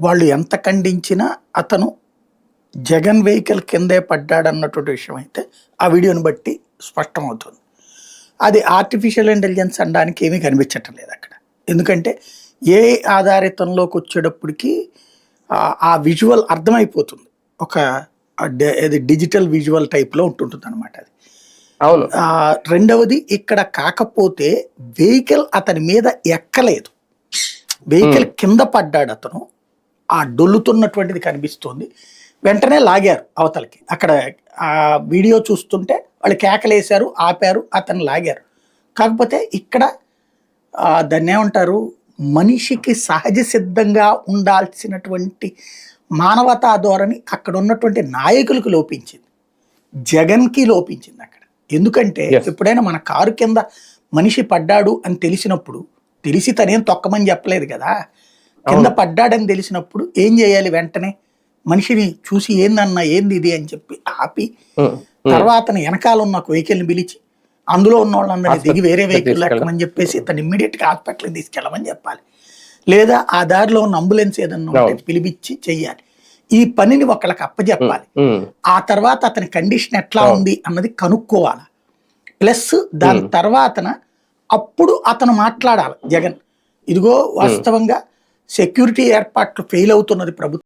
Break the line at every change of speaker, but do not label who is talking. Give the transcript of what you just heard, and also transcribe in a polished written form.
వాళ్ళు ఎంత ఖండించినా అతను జగన్ వెహికల్ కిందే పడ్డాడన్నటువంటి విషయం అయితే ఆ వీడియోని బట్టి స్పష్టమవుతుంది. అది ఆర్టిఫిషియల్ ఇంటెలిజెన్స్ అనడానికి ఏమీ కనిపించటం లేదు అక్కడ. ఎందుకంటే ఏ ఆధారితంలోకి వచ్చేటప్పటికి ఆ విజువల్ అర్థమైపోతుంది. ఒక డిజిటల్ విజువల్ టైప్లో ఉంటుంటుంది అనమాట అది.
అవును.
రెండవది ఇక్కడ కాకపోతే వెహికల్ అతని మీద ఎక్కలేదు, వెహికల్ కింద పడ్డాడు అతను. ఆ డొల్లుతున్నటువంటిది కనిపిస్తుంది. వెంటనే లాగారు అవతలకి. అక్కడ ఆ వీడియో చూస్తుంటే వాళ్ళు కేకలేశారు, ఆపారు, అతను లాగారు. కాకపోతే ఇక్కడ దాన్ని ఏమంటారు, మనిషికి సహజ సిద్ధంగా ఉండాల్సినటువంటి మానవతా ధోరణి అక్కడ ఉన్నటువంటి నాయకులకు లోపించింది, జగన్కి లోపించింది అక్కడ. ఎందుకంటే ఎప్పుడైనా మన కారు కింద మనిషి పడ్డాడు అని తెలిసినప్పుడు, తెలిసి తనేం తొక్కమని చెప్పలేదు కదా, కింద పడ్డాడని తెలిసినప్పుడు ఏం చేయాలి? వెంటనే మనిషిని చూసి ఏందన్నా ఏంది ఇది అని చెప్పి ఆపి తర్వాత వెనకాల ఉన్న ఒక వెహికల్ని పిలిచి అందులో ఉన్న వాళ్ళందరినీ దిగి వేరే వెహికల్ ఎక్కమని చెప్పేసి తను ఇమ్మీడియట్గా హాస్పిటల్కి తీసుకెళ్ళమని చెప్పాలి. లేదా ఆ దారిలో ఉన్న అంబులెన్స్ ఏదన్నా ఉంటే పిలిపించి చెయ్యాలి. ఈ పనిని ఒకళ్ళకి అప్పచెప్పాలి. ఆ తర్వాత అతని కండిషన్ ఎట్లా ఉంది అన్నది కనుక్కోవాలి. ప్లస్ దాని తర్వాతన అప్పుడు అతను మాట్లాడాలి జగన్, ఇదిగో వాస్తవంగా సెక్యూరిటీ ఏర్పాట్లు ఫెయిల్ అవుతున్నది ప్రభుత్వం.